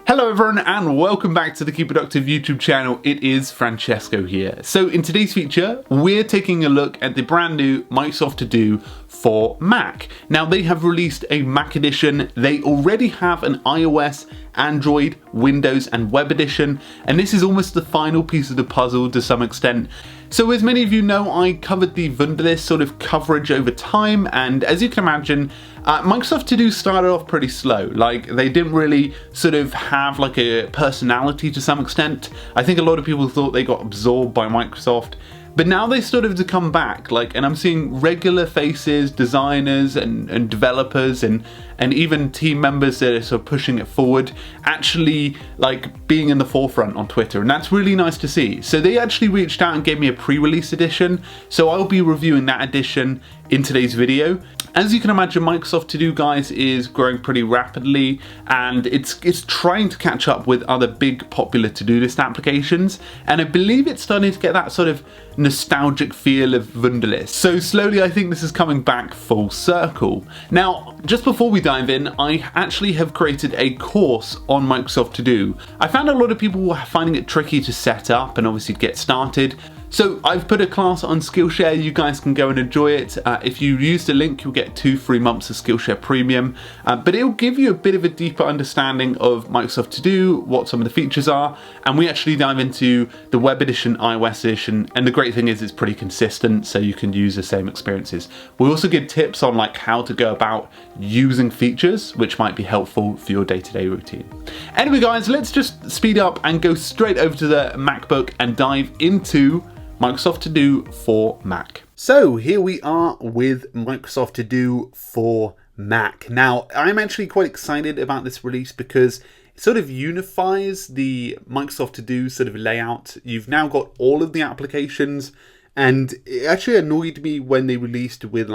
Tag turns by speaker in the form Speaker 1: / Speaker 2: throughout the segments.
Speaker 1: Hello everyone and welcome back to the Keep Productive YouTube channel. It is Francesco here. So in today's feature, we're taking a look at the brand new Microsoft To Do for Mac. Now they have released a Mac edition. They already have an iOS, Android, Windows and web edition, and this is almost the final piece of the puzzle to some extent. So as many of you know, I covered the Wunderlist sort of coverage over time, and as you can imagine, Microsoft To Do started off pretty slow. Like, they didn't really sort of have like a personality to some extent. I think a lot of people thought they got absorbed by Microsoft, but now they started to come back, and I'm seeing regular faces, designers and developers and even team members that are sort of pushing it forward, actually like being in the forefront on Twitter, and that's really nice to see. So they actually reached out and gave me a pre-release edition, so I'll be reviewing that edition in today's video. As you can imagine, Microsoft To Do, guys, is growing pretty rapidly, and it's trying to catch up with other big popular to-do list applications, and I believe it's starting to get that sort of nostalgic feel of Wunderlist. So slowly I think this is coming back full circle. Now, just before we dive in, I actually have created a course on Microsoft To Do. I found a lot of people were finding it tricky to set up and obviously get started. So I've put a class on Skillshare, you guys can go and enjoy it. If you use the link, you'll get 2 free months of Skillshare Premium, but it'll give you a bit of a deeper understanding of Microsoft To Do, what some of the features are, and we actually dive into the web edition, iOS edition, and the great thing is it's pretty consistent, so you can use the same experiences. We also give tips on like how to go about using features, which might be helpful for your day-to-day routine. Anyway guys, let's just speed up and go straight over to the MacBook and dive into Microsoft To Do for Mac. So here we are with Microsoft To Do for Mac. Now, I'm actually quite excited about this release because it sort of unifies the Microsoft To Do sort of layout. You've now got all of the applications, and it actually annoyed me when they released with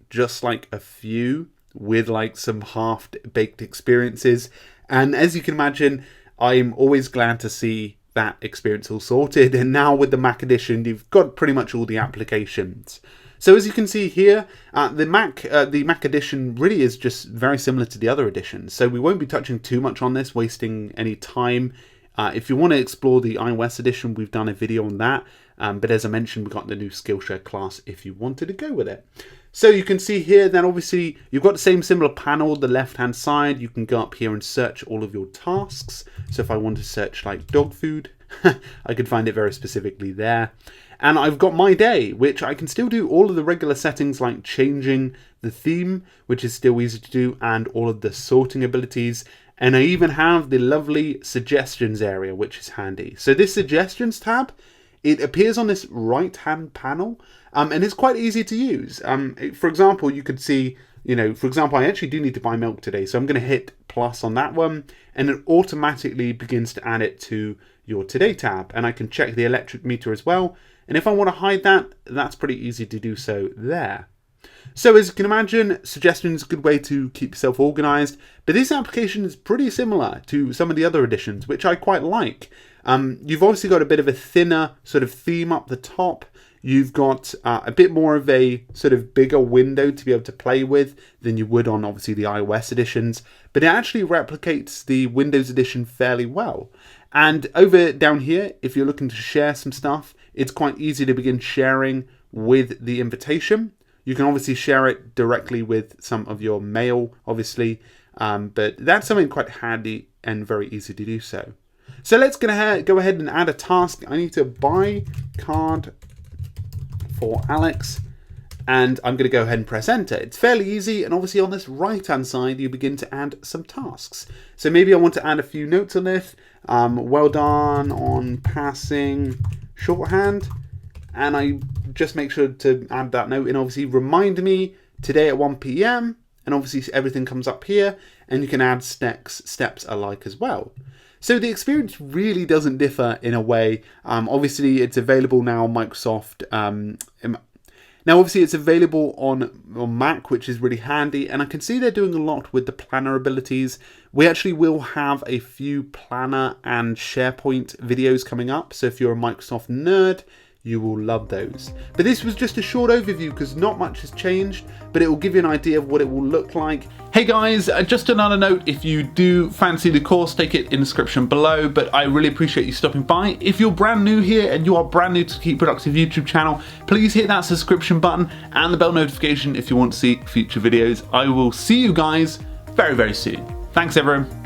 Speaker 1: just a few with some half-baked experiences. And as you can imagine, I'm always glad to see that experience all sorted, and now with the Mac edition you've got pretty much all the applications. So as you can see here, the Mac edition really is just very similar to the other editions, so we won't be touching too much on this, wasting any time. If you want to explore the iOS edition, we've done a video on that, but as I mentioned, we've got the new Skillshare class if you wanted to go with it. So you can see here that obviously you've got the same similar panel, the left hand side. You can go up here and search all of your tasks. So if I want to search like dog food, I could find it very specifically there. And I've got my day, which I can still do all of the regular settings like changing the theme, which is still easy to do, and all of the sorting abilities. And I even have the lovely suggestions area, which is handy. So this suggestions tab, it appears on this right hand panel, and it's quite easy to use. For example, you could see, for example, I actually do need to buy milk today, so I'm going to hit plus on that one, and it automatically begins to add it to your today tab, and I can check the electric meter as well. And if I want to hide that, that's pretty easy to do so there. So as you can imagine, suggestions is a good way to keep yourself organized, but this application is pretty similar to some of the other editions, which I quite like. You've obviously got a bit of a thinner sort of theme up the top. You've got a bit more of a sort of bigger window to be able to play with than you would on obviously the iOS editions, but it actually replicates the Windows edition fairly well. And over down here, if you're looking to share some stuff, it's quite easy to begin sharing with the invitation. You can obviously share it directly with some of your mail, obviously, but that's something quite handy and very easy to do so. So let's go ahead and add a task. I need to buy card for Alex, and I'm going to go ahead and press enter. It's fairly easy, and obviously on this right hand side you begin to add some tasks. So maybe I want to add a few notes on this. Well done on passing shorthand, and I just make sure to add that note, and obviously remind me today at 1 PM, and obviously everything comes up here, and you can add steps alike as well. So the experience really doesn't differ in a way. Obviously it's available now on Microsoft. Now obviously it's available on Mac, which is really handy, and I can see they're doing a lot with the planner abilities. We actually will have a few planner and SharePoint videos coming up, so if you're a Microsoft nerd, You will love those. But this was just a short overview because not much has changed, but it will give you an idea of what it will look like. Hey guys, just another note, if you do fancy the course, take it in the description below, but I really appreciate you stopping by. If you're brand new here and you are brand new to the Keep Productive YouTube channel, please hit that subscription button and the bell notification if you want to see future videos. I will see you guys very, very soon. Thanks everyone.